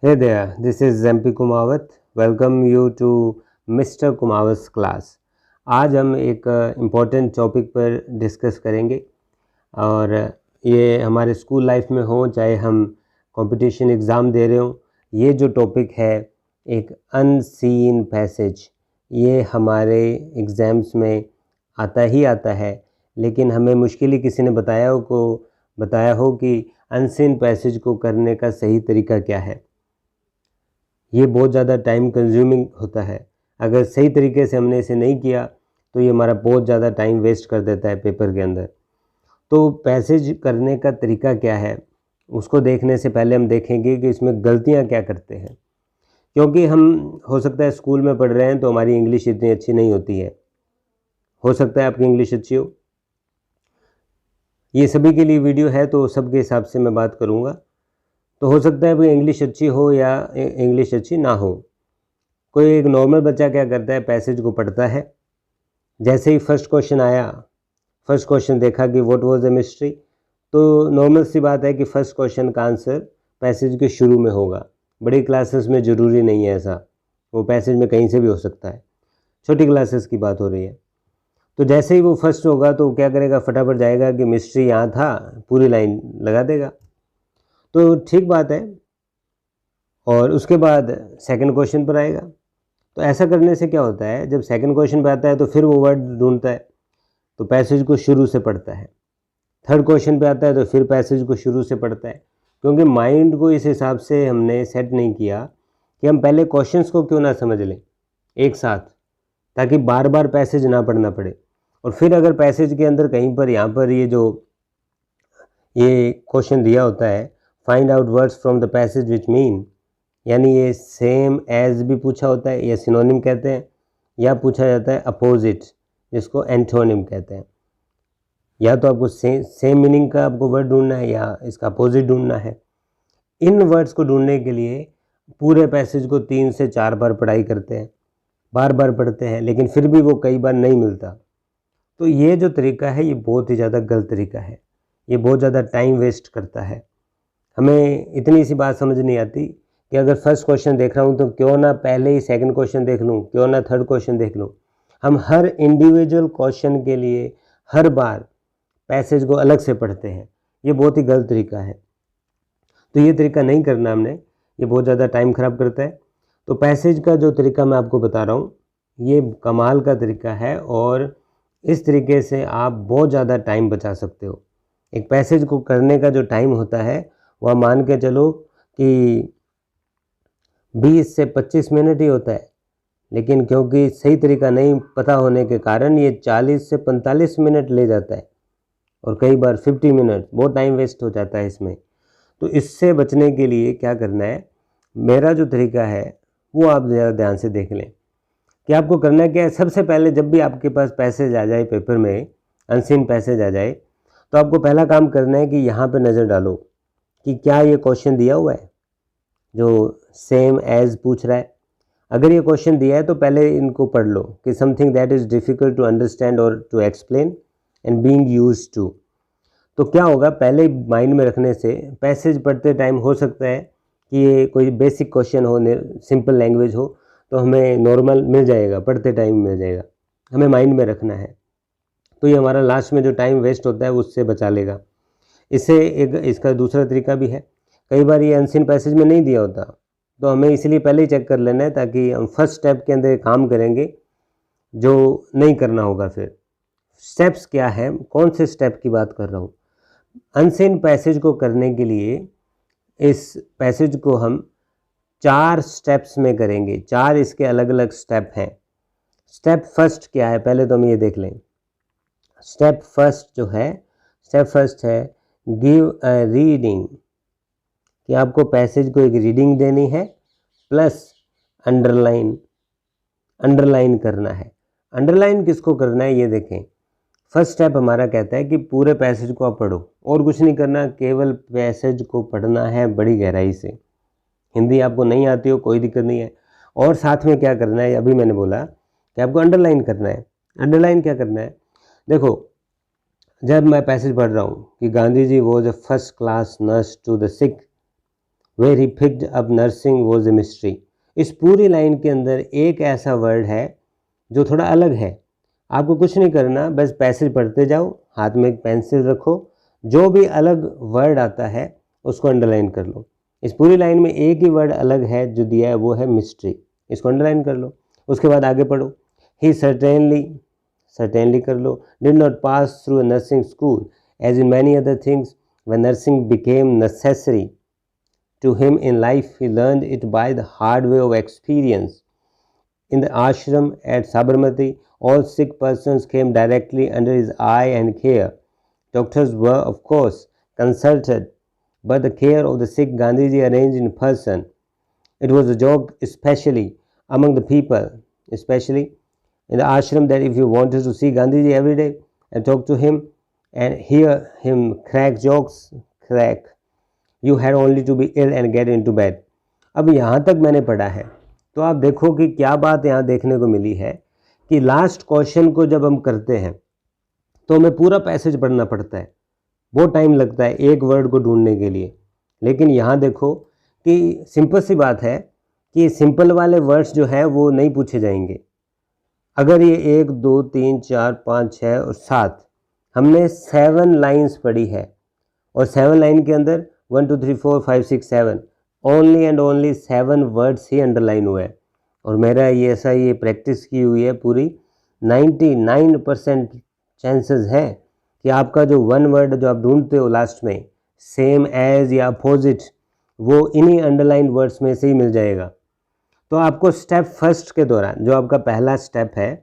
Hey there, this is MP Kumawat. Welcome you to Mr. Kumawat's class. आज हम एक important topic पर discuss करेंगे और ये हमारे स्कूल लाइफ में हो चाहे हम कंपटीशन एग्ज़ाम दे रहे हो, ये जो टॉपिक है एक अनसीन पैसेज, ये हमारे एग्ज़ाम्स में आता ही आता है, लेकिन हमें मुश्किल ही किसी ने बताया हो कि अनसीन पैसेज को करने का सही तरीका क्या है। ये बहुत ज़्यादा टाइम कंज्यूमिंग होता है। अगर सही तरीके से हमने इसे नहीं किया तो ये हमारा बहुत ज़्यादा टाइम वेस्ट कर देता है पेपर के अंदर। तो पैसेज करने का तरीका क्या है, उसको देखने से पहले हम देखेंगे कि इसमें गलतियाँ क्या करते हैं, क्योंकि हम हो सकता है स्कूल में पढ़ रहे हैं तो हमारी इंग्लिश इतनी अच्छी नहीं होती है। हो सकता है आपकी इंग्लिश अच्छी हो। ये सभी के लिए वीडियो है तो सबके हिसाब से मैं बात करूँगा। तो हो सकता है भाई इंग्लिश अच्छी हो या इंग्लिश अच्छी ना हो। कोई एक नॉर्मल बच्चा क्या करता है, पैसेज को पढ़ता है, जैसे ही फर्स्ट क्वेश्चन आया, फर्स्ट क्वेश्चन देखा कि व्हाट वाज द मिस्ट्री, तो नॉर्मल सी बात है कि फर्स्ट क्वेश्चन का आंसर पैसेज के शुरू में होगा। बड़ी क्लासेस में ज़रूरी नहीं है ऐसा, वो पैसेज में कहीं से भी हो सकता है। छोटी क्लासेस की बात हो रही है। तो जैसे ही वो फर्स्ट होगा तो क्या करेगा, फटाफट जाएगा कि मिस्ट्री यहाँ था, पूरी लाइन लगा देगा। तो ठीक बात है। और उसके बाद सेकंड क्वेश्चन पर आएगा। तो ऐसा करने से क्या होता है, जब सेकंड क्वेश्चन पर आता है तो फिर वो वर्ड ढूंढता है, तो पैसेज को शुरू से पढ़ता है। थर्ड क्वेश्चन पे आता है तो फिर पैसेज को शुरू से पढ़ता है, क्योंकि माइंड को इस हिसाब से हमने सेट नहीं किया कि हम पहले क्वेश्चंस को क्यों ना समझ लें एक साथ, ताकि बार बार पैसेज ना पढ़ना पड़े। और फिर अगर पैसेज के अंदर कहीं पर यहाँ पर ये क्वेश्चन दिया होता है, find out words from the passage which mean, यानी ये सेम एज भी पूछा होता है, या सिनोनिम कहते हैं, या पूछा जाता है अपोजिट, जिसको एंटोनिम कहते हैं। या तो आपको सेम मीनिंग का आपको वर्ड ढूंढना है या इसका अपोजिट ढूंढना है। इन वर्ड्स को ढूंढने के लिए पूरे पैसेज को 3 से 4 बार पढ़ाई करते हैं, बार बार पढ़ते हैं, लेकिन फिर भी वो कई बार नहीं मिलता। तो ये जो तरीका है ये बहुत ही ज़्यादा गलत तरीका है, ये बहुत ज़्यादा टाइम वेस्ट करता है। हमें इतनी सी बात समझ नहीं आती कि अगर फर्स्ट क्वेश्चन देख रहा हूँ तो क्यों ना पहले ही सेकंड क्वेश्चन देख लूँ, क्यों ना थर्ड क्वेश्चन देख लूँ। हम हर इंडिविजुअल क्वेश्चन के लिए हर बार पैसेज को अलग से पढ़ते हैं, ये बहुत ही गलत तरीका है। तो ये तरीका नहीं करना हमने, ये बहुत ज़्यादा टाइम ख़राब करता है। तो पैसेज का जो तरीका मैं आपको बता रहा हूँ ये कमाल का तरीका है, और इस तरीके से आप बहुत ज़्यादा टाइम बचा सकते हो। एक पैसेज को करने का जो टाइम होता है वह मान के चलो कि 20 से 25 मिनट ही होता है, लेकिन क्योंकि सही तरीका नहीं पता होने के कारण ये 40 से 45 मिनट ले जाता है, और कई बार 50 मिनट, बहुत टाइम वेस्ट हो जाता है इसमें। तो इससे बचने के लिए क्या करना है, मेरा जो तरीका है वो आप ज़्यादा ध्यान से देख लें कि आपको करना क्या है। सबसे पहले जब भी आपके पास पैसेज आ जाए, पेपर में अनसीन पैसेज आ जाए, तो आपको पहला काम करना है कि यहाँ पे नज़र डालो कि क्या ये क्वेश्चन दिया हुआ है जो सेम एज पूछ रहा है। अगर ये क्वेश्चन दिया है तो पहले इनको पढ़ लो कि something that is difficult to understand और to explain and being used to. तो क्या होगा, पहले माइंड में रखने से पैसेज पढ़ते टाइम हो सकता है कि ये कोई बेसिक क्वेश्चन हो, सिंपल लैंग्वेज हो, तो हमें नॉर्मल मिल जाएगा, पढ़ते टाइम मिल जाएगा। हमें माइंड में रखना है, तो ये हमारा लास्ट में जो टाइम वेस्ट होता है उससे बचा लेगा। इसका दूसरा तरीका भी है, कई बार ये अनसीन पैसेज में नहीं दिया होता, तो हमें इसलिए पहले ही चेक कर लेना है, ताकि हम फर्स्ट स्टेप के अंदर काम करेंगे जो नहीं करना होगा। फिर स्टेप्स क्या है, कौन से स्टेप की बात कर रहा हूँ। अनसीन पैसेज को करने के लिए इस पैसेज को हम 4 स्टेप्स में करेंगे। 4 इसके अलग अलग स्टेप हैं। स्टेप फर्स्ट क्या है, पहले तो हम ये देख लें। स्टेप फर्स्ट है गिव अ रीडिंग, कि आपको पैसेज को एक रीडिंग देनी है, प्लस अंडरलाइन करना है। अंडरलाइन किसको करना है ये देखें। फर्स्ट स्टेप हमारा कहता है कि पूरे पैसेज को आप पढ़ो, और कुछ नहीं करना, केवल पैसेज को पढ़ना है बड़ी गहराई से। हिंदी आपको नहीं आती हो कोई दिक्कत नहीं है। और साथ में क्या करना है, अभी मैंने बोला कि आपको अंडरलाइन करना है। अंडरलाइन क्या करना है, देखो जब मैं पैसेज पढ़ रहा हूँ कि Gandhi ji was a first class nurse to the sick, where he picked up nursing was a mystery। इस पूरी लाइन के अंदर एक ऐसा वर्ड है जो थोड़ा अलग है। आपको कुछ नहीं करना, बस पैसेज पढ़ते जाओ, हाथ में एक पेंसिल रखो, जो भी अलग वर्ड आता है उसको अंडरलाइन कर लो। इस पूरी लाइन में एक ही वर्ड अलग है जो दिया है, वो है मिस्ट्री। इसको अंडरलाइन कर लो। उसके बाद आगे पढ़ो। ही सर्टेनली कर लो। Did not pass through a nursing school as in many other things when nursing became necessary to him in life, he learned it by the hard way of experience। In the ashram at Sabarmati, all sick persons came directly under his eye and care। Doctors were, of course, consulted, but the care of the sick Gandhiji arranged in person। It was a joke, especially among the people, especially in the ashram, that if you wanted to see Gandhiji every day and talk to him and hear him crack jokes, you had only to be ill and get into bed। अब यहाँ तक मैंने पढ़ा है तो आप देखो कि क्या बात यहाँ देखने को मिली है कि लास्ट क्वेश्चन को जब हम करते हैं तो हमें पूरा पैसेज पढ़ना पड़ता है, बहुत टाइम लगता है एक वर्ड को ढूंढने के लिए। लेकिन यहाँ देखो कि सिंपल सी बात है कि सिंपल वाले वर्ड्स जो है वो नहीं पूछे जाएंगे। अगर ये 1 2 3 4 5 6 और 7 हमने 7 लाइन्स पढ़ी है और 7 लाइन के अंदर 1 2 3 4 5 6 7 only and only 7 words he underline हुए हैं। और मेरा ये प्रैक्टिस की हुई है पूरी, 99% चांसेस है कि आपका जो 1 वर्ड जो आप ढूंढते हो लास्ट में, सेम एज या अपोजिट, वो इन्हीं अंडरलाइन वर्ड्स में से ही मिल जाएगा। तो आपको स्टेप फर्स्ट के दौरान जो आपका पहला स्टेप है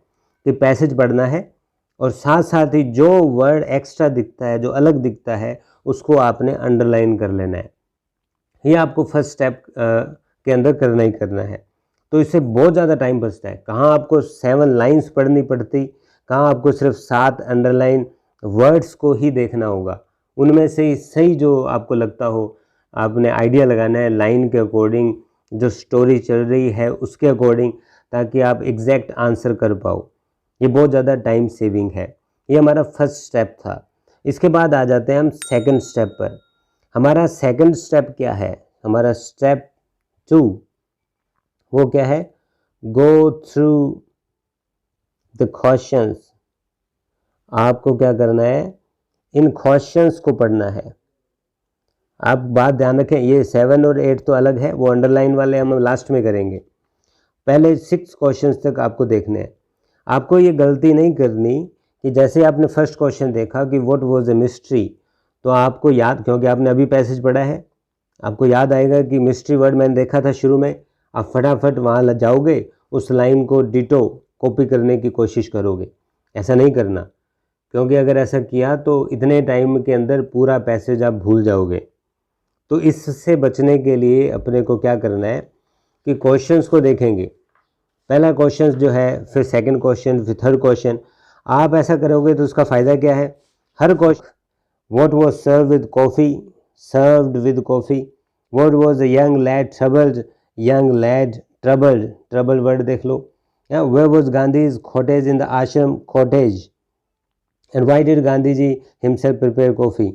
कि पैसेज पढ़ना है और साथ साथ ही जो वर्ड एक्स्ट्रा दिखता है, जो अलग दिखता है, उसको आपने अंडरलाइन कर लेना है। ये आपको फर्स्ट स्टेप के अंदर करना ही करना है। तो इससे बहुत ज़्यादा टाइम बचता है। कहाँ आपको 7 लाइन्स पढ़नी पड़ती, कहाँ आपको सिर्फ 7 अंडरलाइन वर्ड्स को ही देखना होगा। उनमें से ही सही जो आपको लगता हो आपने आइडिया लगाना है लाइन के अकॉर्डिंग, जो स्टोरी चल रही है उसके अकॉर्डिंग, ताकि आप एग्जैक्ट आंसर कर पाओ। ये बहुत ज़्यादा टाइम सेविंग है। ये हमारा फर्स्ट स्टेप था। इसके बाद आ जाते हैं हम सेकंड स्टेप पर। हमारा सेकंड स्टेप क्या है? हमारा स्टेप 2 वो क्या है? Go through the questions. आपको क्या करना है? इन क्वेश्चंस को पढ़ना है। आप बात ध्यान रखें, ये 7 और 8 तो अलग है, वो अंडरलाइन वाले हम लास्ट में करेंगे। पहले 6 क्वेश्चंस तक आपको देखने हैं। आपको ये गलती नहीं करनी कि जैसे आपने फर्स्ट क्वेश्चन देखा कि व्हाट वाज अ मिस्ट्री, तो आपको याद, क्योंकि आपने अभी पैसेज पढ़ा है, आपको याद आएगा कि मिस्ट्री वर्ड मैंने देखा था शुरू में। आप फटाफट वहाँ जाओगे, उस लाइन को डिटो कॉपी करने की कोशिश करोगे। ऐसा नहीं करना, क्योंकि अगर ऐसा किया तो इतने टाइम के अंदर पूरा पैसेज आप भूल जाओगे। तो इससे बचने के लिए अपने को क्या करना है कि क्वेश्चंस को देखेंगे। पहला क्वेश्चन जो है, फिर सेकंड क्वेश्चन, फिर थर्ड क्वेश्चन। आप ऐसा करोगे तो उसका फ़ायदा क्या है? हर question, what was serve with coffee, served with coffee. What was a young lad troubled, young lad troubled, trouble word देख लो। Where was Gandhi's cottage in the ashram, cottage. And why did Gandhi ji himself prepare coffee,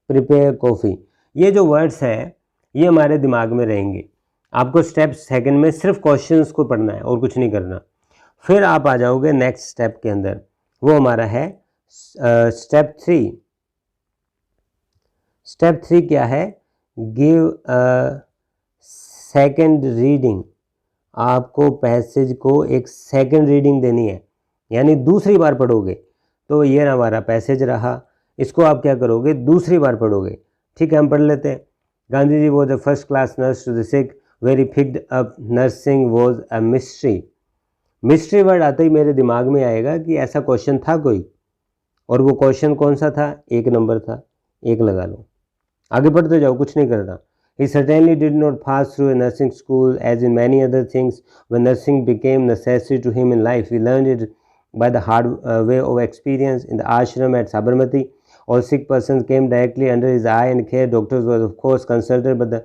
prepare coffee. ये जो words हैं ये हमारे दिमाग में रहेंगे। आपको स्टेप सेकंड में सिर्फ क्वेश्चंस को पढ़ना है और कुछ नहीं करना। फिर आप आ जाओगे नेक्स्ट स्टेप के अंदर, वो हमारा है स्टेप 3। स्टेप 3 क्या है? Give a second reading. आपको पैसेज को एक सेकंड रीडिंग देनी है, यानी दूसरी बार पढ़ोगे। तो ये हमारा पैसेज रहा, इसको आप क्या करोगे? दूसरी बार पढ़ोगे। ठीक है, हम पढ़ लेते हैं। Gandhi ji was the first class nurse to the sick, where he picked up nursing was a mystery. Mystery word आते ही मेरे दिमाग में आएगा कि ऐसा क्वेश्चन था कोई, और वो क्वेश्चन कौन सा था? 1 नंबर था, 1 लगा लो। आगे बढ़ते जाओ, कुछ नहीं करना। He certainly did not pass through a nursing school as in many other things. When nursing became necessary to him in life, he learned it by the hard way of experience. In the ashram at Sabarmati, all sick persons came directly under his eye and care. Doctors were of course consulted, but the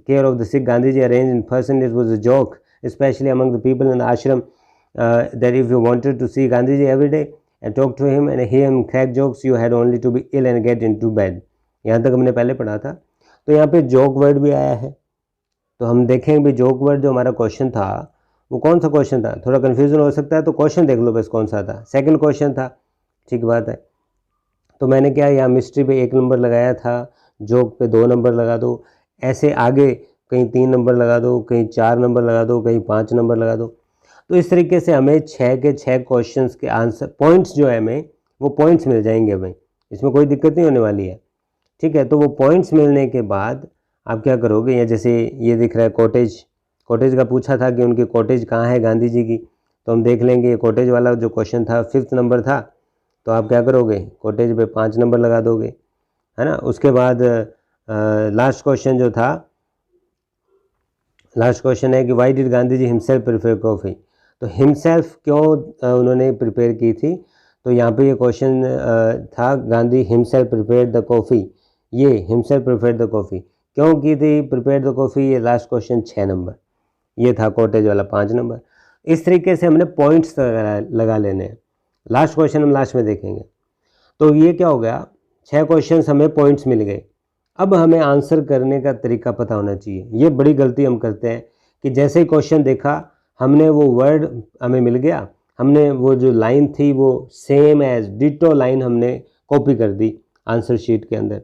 care of the sick Gandhiji arranged in person. It was a joke, especially among the people in the ashram, that if you wanted to see Gandhiji every day and talk to him and hear him crack jokes, you had only to be ill and get into bed. यहाँ तक हमने पहले पढ़ा था। तो यहाँ पे joke word भी आया है, तो हम देखेंगे भी जोक वर्ड जो हमारा क्वेश्चन था वो कौन सा क्वेश्चन था, थोड़ा कन्फ्यूजन हो सकता है तो क्वेश्चन देख लो बस कौन सा था, सेकंड क्वेश्चन था, ठीक बात है। तो मैंने क्या यहाँ मिस्ट्री पे 1 नंबर लगाया था, जोक पे 2 नंबर लगा दो, ऐसे आगे कहीं 3 नंबर लगा दो, कहीं 4 नंबर लगा दो, कहीं 5 नंबर लगा दो। तो इस तरीके से हमें 6 के 6 क्वेश्चंस के आंसर पॉइंट्स जो है हमें वो पॉइंट्स मिल जाएंगे हमें, इसमें कोई दिक्कत नहीं होने वाली है, ठीक है। तो वो पॉइंट्स मिलने के बाद आप क्या करोगे, या जैसे ये दिख रहा है कॉटेज, कॉटेज का पूछा था कि उनकी कॉटेज कहाँ है गांधी जी की, तो हम देख लेंगे कॉटेज वाला जो क्वेश्चन था 5th नंबर था, तो आप क्या करोगे कॉटेज पे 5 नंबर लगा दोगे, है ना। उसके बाद लास्ट क्वेश्चन जो था, लास्ट क्वेश्चन है कि why did Gandhi ji himself prepare coffee, तो हिमसेल्फ क्यों उन्होंने प्रिपेयर की थी, तो यहाँ पे ये क्वेश्चन था Gandhi himself prepare the coffee, ये हिमसेल्फ प्रिपेयर द कॉफ़ी क्यों की थी प्रिपेयर द कॉफ़ी, ये लास्ट क्वेश्चन 6 नंबर, ये था कॉटेज वाला 5 नंबर। इस तरीके से हमने पॉइंट्स लगा लेने हैं, लास्ट क्वेश्चन हम लास्ट में देखेंगे। तो ये क्या हो गया, 6 क्वेश्चन हमें पॉइंट्स मिल गए। अब हमें आंसर करने का तरीका पता होना चाहिए। ये बड़ी गलती हम करते हैं कि जैसे ही क्वेश्चन देखा हमने वो वर्ड हमें मिल गया, हमने वो जो लाइन थी वो सेम एज डिटो लाइन हमने कॉपी कर दी आंसर शीट के अंदर,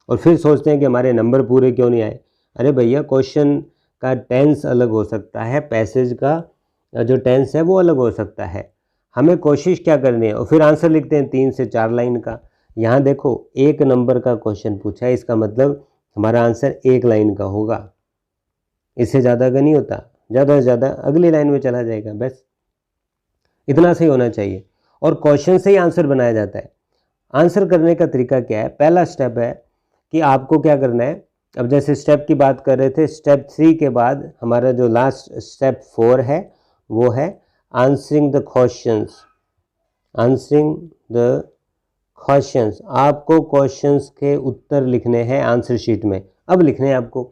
और फिर सोचते हैं कि हमारे नंबर पूरे क्यों नहीं आए। अरे भैया क्वेश्चन का टेंस अलग हो सकता है, पैसेज का जो टेंस है वो अलग हो सकता है, हमें कोशिश क्या करनी है, और फिर आंसर लिखते हैं 3 से 4 लाइन का। यहाँ देखो 1 नंबर का क्वेश्चन पूछा है, इसका मतलब हमारा आंसर 1 लाइन का होगा, इससे ज़्यादा का नहीं होता, ज़्यादा से ज़्यादा अगली लाइन में चला जाएगा, बस इतना सही होना चाहिए। और क्वेश्चन से ही आंसर बनाया जाता है। आंसर करने का तरीका क्या है, पहला स्टेप है कि आपको क्या करना है, अब जैसे स्टेप की बात कर रहे थे, स्टेप 3 के बाद हमारा जो लास्ट स्टेप 4 है वो है answering the questions, answering the questions. आपको क्वेश्चंस के उत्तर लिखने हैं आंसर शीट में, अब लिखने हैं आपको।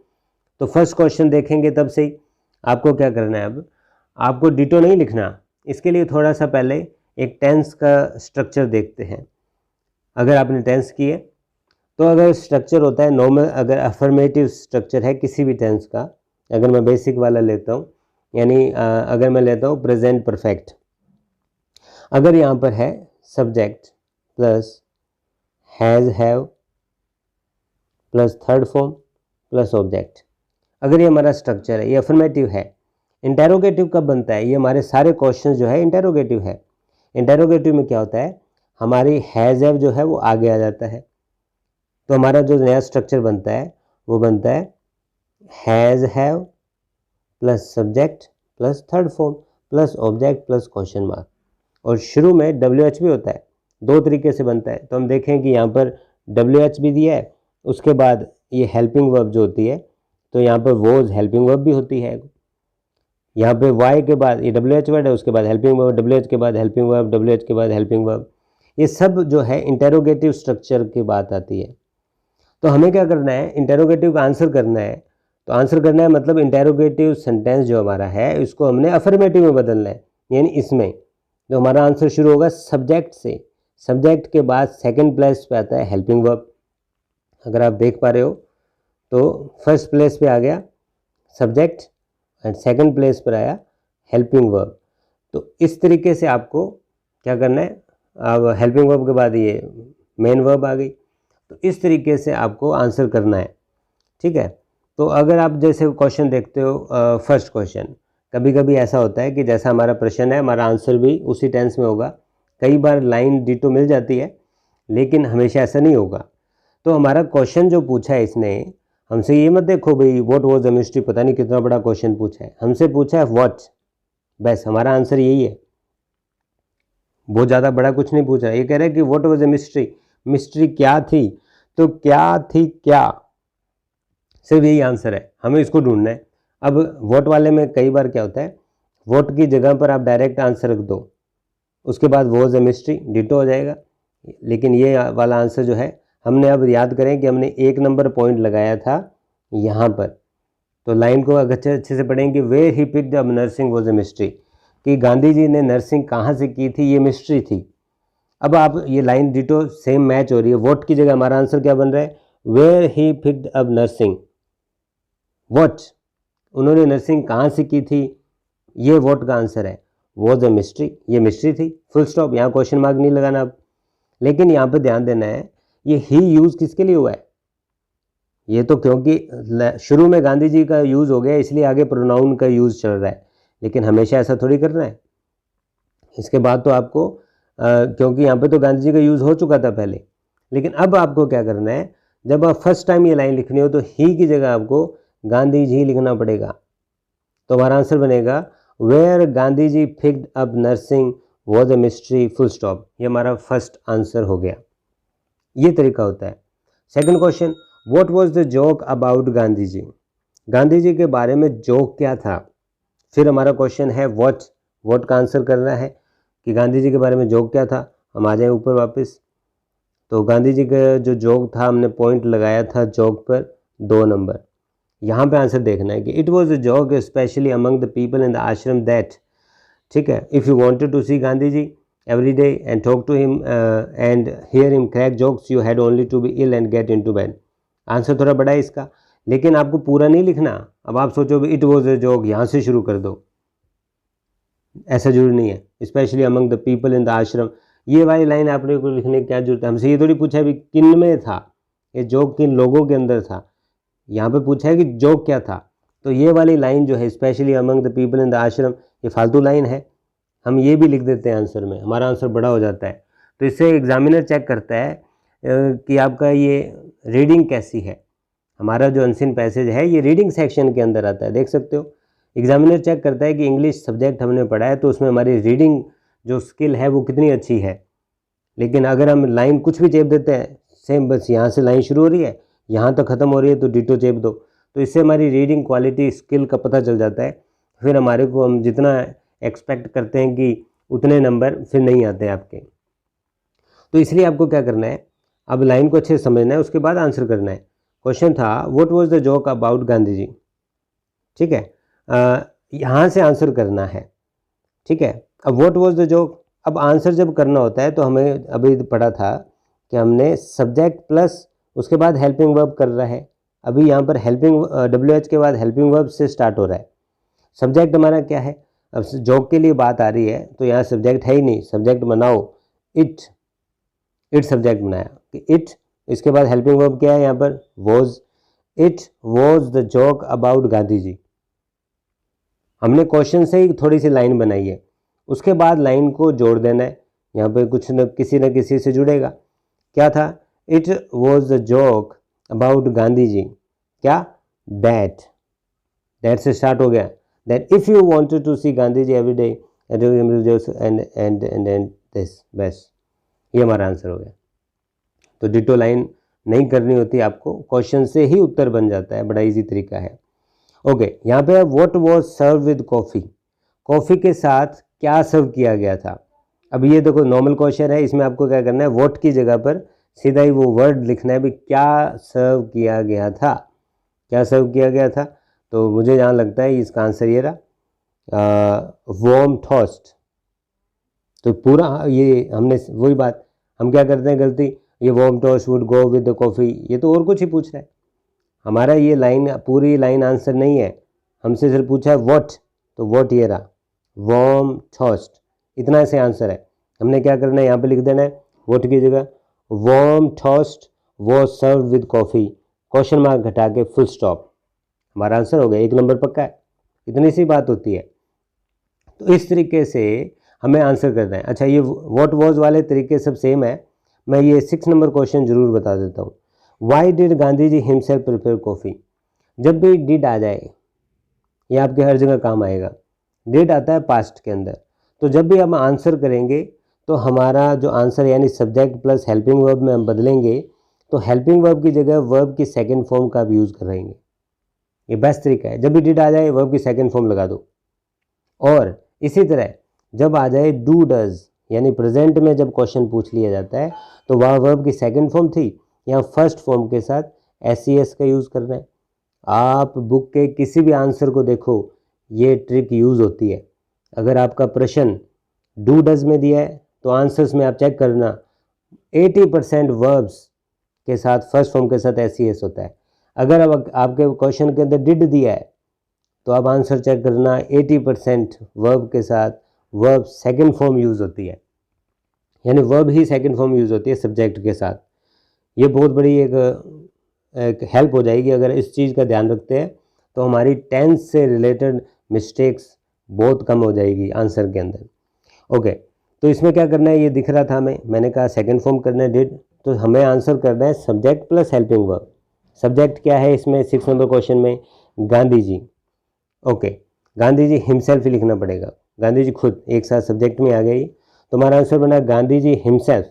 तो फर्स्ट क्वेश्चन देखेंगे तब से ही आपको क्या करना है, अब आपको डिटो नहीं लिखना, इसके लिए थोड़ा सा पहले एक टेंस का स्ट्रक्चर देखते हैं। अगर आपने टेंस किए तो अगर स्ट्रक्चर होता है नॉर्मल, अगर अफर्मेटिव स्ट्रक्चर है किसी भी टेंस का, अगर मैं बेसिक वाला लेता हूँ, यानी अगर मैं लेता हूँ प्रेजेंट परफेक्ट, अगर यहाँ पर है subject plus has have plus third form plus object, अगर ये हमारा स्ट्रक्चर है, ये अफर्मेटिव है। इंटेरोगेटिव कब बनता है, ये हमारे सारे क्वेश्चन जो है इंटेरोगेटिव है। इंटेरोगेटिव में क्या होता है, हमारी हैज़ हैव जो है वो आगे आ जाता है, तो हमारा जो नया स्ट्रक्चर बनता है वो बनता है has have plus subject plus third form plus object plus question mark, और शुरू में WH भी होता है। 2 तरीके से बनता है, तो हम देखें कि यहाँ पर WH भी दिया है, उसके बाद ये हेल्पिंग वर्ब जो होती है, तो यहाँ पर वॉज हेल्पिंग वर्ब भी होती है। यहाँ पे वाई के बाद ये WH वर्ड है, उसके बाद हेल्पिंग वर्ब, WH के बाद हेल्पिंग वर्ब, WH के बाद हेल्पिंग वर्ब, ये सब जो है इंटेरोगेटिव स्ट्रक्चर की बात आती है। तो हमें क्या करना है, इंटेरोगेटिव का आंसर करना है। तो आंसर करना है मतलब इंटेरोगेटिव सेंटेंस जो हमारा है इसको हमने अफर्मेटिव में बदलना है, यानी इसमें जो हमारा आंसर शुरू होगा सब्जेक्ट से, सब्जेक्ट के बाद सेकंड प्लेस पे आता है हेल्पिंग वर्ब। अगर आप देख पा रहे हो तो फर्स्ट प्लेस पे आ गया सब्जेक्ट एंड सेकंड प्लेस पर आया हेल्पिंग वर्ब। तो इस तरीके से आपको क्या करना है, अब हेल्पिंग वर्ब के बाद ये मेन वर्ब आ गई, तो इस तरीके से आपको आंसर करना है, ठीक है। तो अगर आप जैसे क्वेश्चन देखते हो फर्स्ट क्वेश्चन, कभी कभी ऐसा होता है कि जैसा हमारा प्रश्न है हमारा आंसर भी उसी टेंस में होगा, कई बार लाइन डिटो मिल जाती है लेकिन हमेशा ऐसा नहीं होगा। तो हमारा क्वेश्चन जो पूछा है इसने हमसे, ये मत देखो भाई व्हाट वाज द मिस्ट्री, पता नहीं कितना बड़ा क्वेश्चन पूछा है, हमसे पूछा है व्हाट, बस हमारा आंसर यही है, बहुत ज़्यादा बड़ा कुछ नहीं पूछा। ये कह रहा है कि what was the mystery, mystery क्या थी, तो क्या थी क्या, सिर्फ यही आंसर है, हमें इसको ढूंढना है। अब व्हाट वाले में कई बार क्या होता है, व्हाट की जगह पर आप डायरेक्ट आंसर रख दो, उसके बाद वाज द मिस्ट्री डिटो हो जाएगा, लेकिन ये वाला आंसर जो है हमने, अब याद करें कि हमने 1 नंबर पॉइंट लगाया था यहाँ पर, तो लाइन को अगर अच्छे से पढ़ेंगे, where he picked up nursing was a mystery, कि गांधी जी ने नर्सिंग कहाँ से की थी, ये मिस्ट्री थी। अब आप ये लाइन डिटो सेम मैच हो रही है, व्हाट की जगह हमारा आंसर क्या बन रहा है, where he picked up nursing, what, उन्होंने नर्सिंग कहाँ से की थी, ये व्हाट का आंसर है, वॉज अ मिस्ट्री, ये मिस्ट्री थी, फुल स्टॉप, यहाँ क्वेश्चन मार्क नहीं लगाना अब। लेकिन यहाँ पे ध्यान देना है ये ही यूज़ किसके लिए हुआ है, ये तो क्योंकि शुरू में गांधी जी का यूज़ हो गया इसलिए आगे प्रोनाउन का यूज़ चल रहा है, लेकिन हमेशा ऐसा थोड़ी करना है। इसके बाद तो आपको क्योंकि यहाँ पे तो गांधी जी का यूज़ हो चुका था पहले, लेकिन अब आपको क्या करना है, जब आप फर्स्ट टाइम ये लाइन लिखनी हो तो ही की जगह आपको गांधी जी लिखना पड़ेगा। तो हमारा आंसर बनेगा where Gandhi ji picked up nursing was a mystery, full stop, ये हमारा फर्स्ट आंसर हो गया। ये तरीका होता है। Second question, what was the joke about Gandhi ji, Gandhi ji के बारे में जोक क्या था। फिर हमारा क्वेश्चन है व्हाट का आंसर करना है कि गांधी जी के बारे में जोक क्या था। हम आ जाए ऊपर वापस, तो गांधी जी का जो जोक था हमने पॉइंट लगाया था जोक पर 2 नंबर। यहाँ पे आंसर देखना है कि it was a joke especially among the people in the ashram that, ठीक है, if you wanted to see Gandhi ji every day and talk to him and hear him crack jokes, you had only to be ill and get into bed। Answer थोड़ा बड़ा है इसका, लेकिन आपको पूरा नहीं लिखना। अब आप सोचो इट वॉज अ जोक, यहाँ से शुरू कर दो, ऐसा जरूरी नहीं है। Specially among the people in the आश्रम, ये वाली लाइन आपने को लिखने की क्या जरूरत है, हमसे ये थोड़ी पूछा है किन में था ये जोक, किन लोगों के अंदर था, यहाँ पे पूछा है कि जोक क्या था। तो ये वाली लाइन जो है specially among the people in the आश्रम, ये फालतू लाइन है, हम ये भी लिख देते हैं आंसर में, हमारा आंसर बड़ा हो जाता है। तो इससे एग्जामिनर चेक करता है कि आपका ये रीडिंग कैसी है। हमारा जो अनसीन पैसेज है ये रीडिंग सेक्शन के अंदर आता है, देख सकते हो। एग्जामिनर चेक करता है कि इंग्लिश सब्जेक्ट हमने पढ़ा है तो उसमें हमारी रीडिंग जो स्किल है वो कितनी अच्छी है। लेकिन अगर हम लाइन कुछ भी चेप देते हैं, सेम बस यहाँ से लाइन शुरू हो रही है यहाँ तक ख़त्म हो रही है तो डिटो चेप दो, तो इससे हमारी रीडिंग क्वालिटी स्किल का पता चल जाता है। फिर हमारे को हम जितना एक्सपेक्ट करते हैं कि उतने नंबर फिर नहीं आते हैं आपके। तो इसलिए आपको क्या करना है, अब लाइन को अच्छे से समझना है, उसके बाद आंसर करना है। क्वेश्चन था what was the joke about Gandhi ji, ठीक है, यहाँ से आंसर करना है, ठीक है। अब व्हाट वाज द जोक, अब आंसर जब करना होता है तो हमें अभी पढ़ा था कि हमने सब्जेक्ट प्लस उसके बाद हेल्पिंग वर्ब कर रहा है। अभी यहाँ पर हेल्पिंग WH के बाद हेल्पिंग वर्ब से स्टार्ट हो रहा है। सब्जेक्ट हमारा क्या है, अब जोक के लिए बात आ रही है तो यहाँ सब्जेक्ट है ही नहीं, सब्जेक्ट बनाओ इट सब्जेक्ट बनाया कि इट, इसके बाद हेल्पिंग वर्ब क्या है यहाँ पर was, it was the joke about Gandhi ji. हमने क्वेश्चन से ही थोड़ी सी लाइन बनाई है, उसके बाद लाइन को जोड़ देना है, यहाँ पे कुछ न किसी से जुड़ेगा। क्या था, it was the joke about Gandhi ji, क्या, दैट से स्टार्ट हो गया, that if you wanted to see Gandhi ji every day and this, बस ये हमारा आंसर हो गया। तो डिटो लाइन नहीं करनी होती आपको, क्वेश्चन से ही उत्तर बन जाता है, बड़ा इजी तरीका है। ओके, यहाँ पे what was serve with coffee, coffee के साथ क्या सर्व किया गया था। अब ये देखो नॉर्मल क्वेश्चन है, इसमें आपको क्या करना है, व्हाट की जगह पर सीधा ही वो वर्ड लिखना है भी क्या सर्व किया गया था, क्या सर्व किया गया था। तो मुझे जहाँ लगता है इसका आंसर ये रहा, वार्म टोस्ट। तो पूरा ये हमने वही बात, हम क्या करते हैं गलती, ये warm toast would go with the coffee, ये तो और कुछ ही पूछ रहा है। हमारा ये लाइन पूरी लाइन आंसर नहीं है, हमसे सिर्फ पूछा है व्हाट, तो व्हाट ये रहा, वार्म टोस्ट, इतना ऐसे आंसर है। हमने क्या करना है, यहाँ पे लिख देना है व्हाट की जगह warm toast was serve with coffee, question mark घटा के फुल स्टॉप, हमारा आंसर हो गया, 1 नंबर पक्का है। इतनी सी बात होती है। तो इस तरीके से हमें आंसर करना है। अच्छा, ये व्हाट वाज वाले तरीके सब सेम है, मैं ये 6 नंबर क्वेश्चन जरूर बता देता हूँ। Why did Gandhi ji himself prepare coffee, जब भी डिड आ जाए ये आपके हर जगह काम आएगा, डिड आता है पास्ट के अंदर, तो जब भी हम आंसर करेंगे तो हमारा जो आंसर यानी सब्जेक्ट प्लस हेल्पिंग वर्ब में हम बदलेंगे, तो हेल्पिंग वर्ब की जगह वर्ब की सेकंड फॉर्म का भी यूज़ करेंगे। ये बेस्ट तरीका है, जब भी डिड आ जाए वर्ब की सेकंड फॉर्म लगा दो। और इसी तरह जब आ जाए डू डज यानी प्रेजेंट में जब क्वेश्चन पूछ लिया जाता है तो वह वर्ब की सेकंड फॉर्म थी, यहाँ फर्स्ट फॉर्म के साथ SES का यूज़ करना है। आप बुक के किसी भी आंसर को देखो, ये ट्रिक यूज़ होती है। अगर आपका प्रश्न डू डज में दिया है तो आंसर्स में आप चेक करना 80% वर्ब्स के साथ फर्स्ट फॉर्म के साथ एस होता है। अगर अब आपके क्वेश्चन के अंदर डिड दिया है तो आप आंसर चेक करना 80% वर्ब के साथ वर्ब सेकंड फॉर्म यूज़ होती है, यानी वर्ब ही सेकंड फॉर्म यूज़ होती है सब्जेक्ट के साथ। ये बहुत बड़ी एक हेल्प हो जाएगी अगर इस चीज़ का ध्यान रखते हैं, तो हमारी टेंस से रिलेटेड मिस्टेक्स बहुत कम हो जाएगी आंसर के अंदर। ओके, तो इसमें क्या करना है, ये दिख रहा था मैंने कहा सेकंड फॉर्म करना है डिड, तो हमें आंसर करना है subject plus helping verb. Subject क्या है इसमें 6 नंबर क्वेश्चन में, गांधी जी। ओके, गांधी जी हिमसेल्फ ही लिखना पड़ेगा, गांधी जी खुद एक साथ सब्जेक्ट में आ गई, तो हमारा आंसर बना गांधी जी हिमसेल्फ।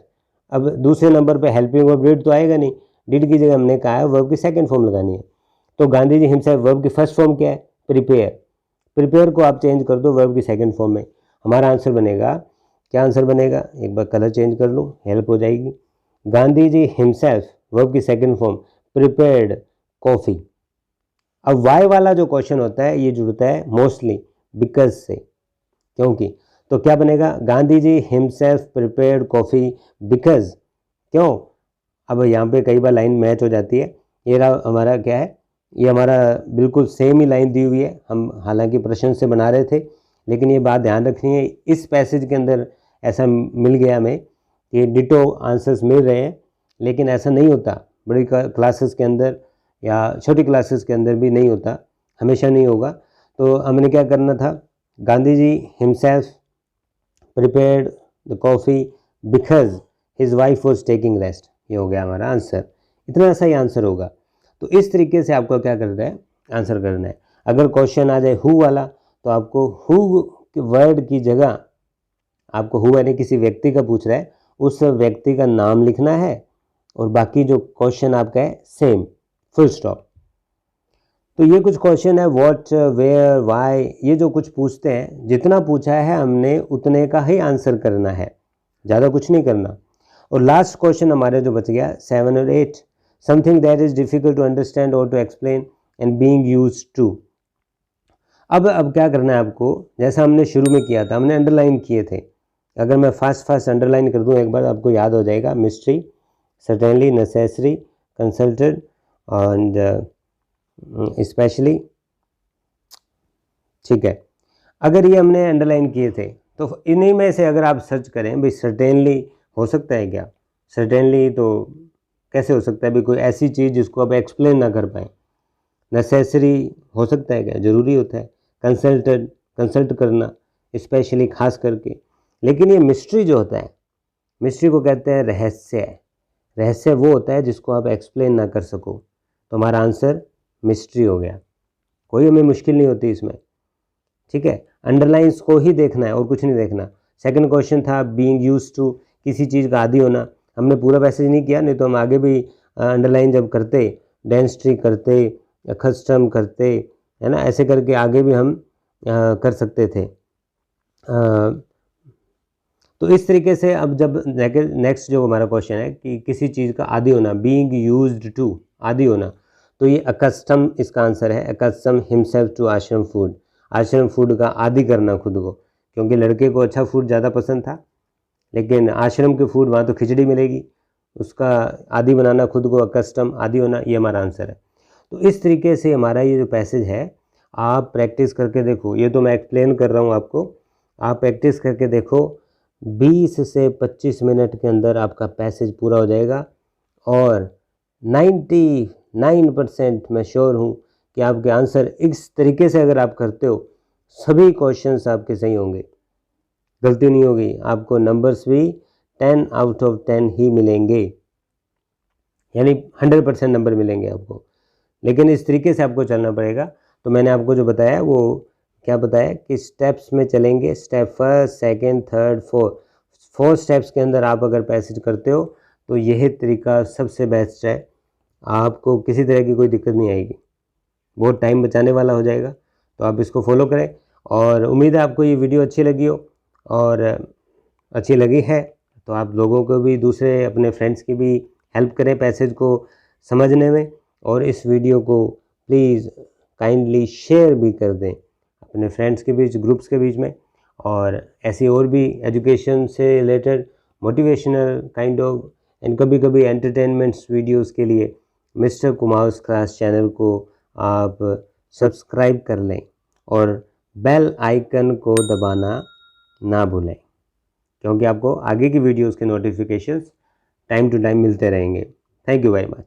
अब दूसरे नंबर पे हेल्पिंग वर्ब डिड तो आएगा नहीं, डिड की जगह हमने कहा है वर्ब की सेकंड फॉर्म लगानी है, तो गांधी जी हिमसेल्फ वर्ब की फर्स्ट फॉर्म क्या है, प्रिपेयर। प्रिपेयर को आप चेंज कर दो वर्ब की सेकंड फॉर्म में, हमारा आंसर बनेगा, क्या आंसर बनेगा, एक बार कलर चेंज कर लो, हेल्प हो जाएगी। गांधी जी हिमसेल्फ वर्ब की सेकंड फॉर्म प्रिपेयर्ड कॉफ़ी। अब वाई वाला जो क्वेश्चन होता है ये जुड़ता है मोस्टली बिकॉज से, क्योंकि, तो क्या बनेगा, Gandhi ji himself prepared coffee because, क्यों। अब यहाँ पे कई बार लाइन मैच हो जाती है, ये रहा हमारा क्या है, ये हमारा बिल्कुल सेम ही लाइन दी हुई है, हम हालांकि प्रश्न से बना रहे थे, लेकिन ये बात ध्यान रखनी है, इस पैसेज के अंदर ऐसा मिल गया हमें कि डिटो आंसर्स मिल रहे हैं, लेकिन ऐसा नहीं होता बड़ी क्लासेस के अंदर या छोटी क्लासेस के अंदर भी नहीं होता, हमेशा नहीं होगा। तो हमने क्या करना था, Gandhi ji himself prepared the coffee because his wife was taking rest, ये हो गया हमारा आंसर, इतना सा ही आंसर होगा। तो इस तरीके से आपको क्या करना है, आंसर करना है। अगर क्वेश्चन आ जाए हु वाला, तो आपको हु वर्ड की जगह आपको हु यानी किसी व्यक्ति का पूछ रहा है, उस व्यक्ति का नाम लिखना है और बाकी जो क्वेश्चन आपका है सेम, फुल स्टॉप। तो ये कुछ क्वेश्चन है, व्हाट, वेयर, व्हाई, ये जो कुछ पूछते हैं, जितना पूछा है हमने उतने का ही आंसर करना है, ज़्यादा कुछ नहीं करना। और लास्ट क्वेश्चन हमारे जो बच गया 7 और 8, something that is difficult to understand और to explain and being used to. अब क्या करना है आपको, जैसा हमने शुरू में किया था, हमने अंडरलाइन किए थे, अगर मैं फास्ट अंडरलाइन कर दूं एक बार, आपको याद हो जाएगा, mystery, certainly, necessary, consulted and specially, ठीक है। अगर ये हमने अंडरलाइन किए थे, तो इन्हीं में से अगर आप सर्च करें भाई सर्टेनली हो सकता है क्या, सर्टेनली तो कैसे हो सकता है भाई, कोई ऐसी चीज़ जिसको आप एक्सप्लेन ना कर पाएँ। नेसेसरी हो सकता है क्या, ज़रूरी होता है। कंसल्टेड, कंसल्ट करना, स्पेशली खास करके। लेकिन ये मिस्ट्री जो होता है, मिस्ट्री को कहते हैं रहस्य। रहस्य वो होता है जिसको आप एक्सप्लेन ना कर सको, तो हमारा आंसर मिस्ट्री हो गया, कोई हमें मुश्किल नहीं होती इसमें, ठीक है। अंडरलाइंस को ही देखना है और कुछ नहीं देखना। सेकंड क्वेश्चन था बीइंग यूज्ड टू, किसी चीज़ का आदी होना, हमने पूरा पैसेज नहीं किया, नहीं तो हम आगे भी अंडरलाइन जब करते, डेंसिटी करते, कस्टम करते, है ना, ऐसे करके आगे भी हम कर सकते थे। तो इस तरीके से अब जब नेक्स्ट जो हमारा क्वेश्चन है कि किसी चीज़ का आदी होना, बीइंग यूज्ड टू, आदी होना, तो ये अकस्टम इसका आंसर है, अकस्टम हिमसेल्फ टू आश्रम फूड, आश्रम फूड का आदी करना खुद को, क्योंकि लड़के को अच्छा फूड ज़्यादा पसंद था, लेकिन आश्रम के फूड वहाँ तो खिचड़ी मिलेगी, उसका आदी बनाना खुद को, अकस्टम, आदी होना, ये हमारा आंसर है। तो इस तरीके से हमारा ये जो पैसेज है आप प्रैक्टिस करके देखो, ये तो मैं एक्सप्लेन कर रहा हूँ आपको, आप प्रैक्टिस करके देखो, 20 से 25 मिनट के अंदर आपका पैसेज पूरा हो जाएगा और 99% मैं श्योर हूँ कि आपके आंसर इस तरीके से अगर आप करते हो, सभी क्वेश्चंस आपके सही होंगे, गलती नहीं होगी, आपको नंबर्स भी 10 आउट ऑफ 10 ही मिलेंगे, यानी 100% नंबर मिलेंगे आपको। लेकिन इस तरीके से आपको चलना पड़ेगा। तो मैंने आपको जो बताया वो क्या बताया कि स्टेप्स में चलेंगे, step first, second, third, fourth, 4 steps के अंदर आप अगर पैसेज करते हो तो यही तरीका सबसे बेस्ट है, आपको किसी तरह की कोई दिक्कत नहीं आएगी, बहुत टाइम बचाने वाला हो जाएगा। तो आप इसको फॉलो करें और उम्मीद है आपको ये वीडियो अच्छी लगी हो, और अच्छी लगी है तो आप लोगों को भी, दूसरे अपने फ्रेंड्स की भी हेल्प करें पैसेज को समझने में, और इस वीडियो को प्लीज़ काइंडली शेयर भी कर दें अपने फ्रेंड्स के बीच, ग्रुप्स के बीच में। और ऐसी और भी एजुकेशन से related motivational kind of and कभी कभी एंटरटेनमेंट्स वीडियोस के लिए मिस्टर कुमार्स क्लास चैनल को आप सब्सक्राइब कर लें और बेल आइकन को दबाना ना भूलें, क्योंकि आपको आगे की वीडियोस के नोटिफिकेशंस टाइम टू टाइम मिलते रहेंगे। Thank you very much.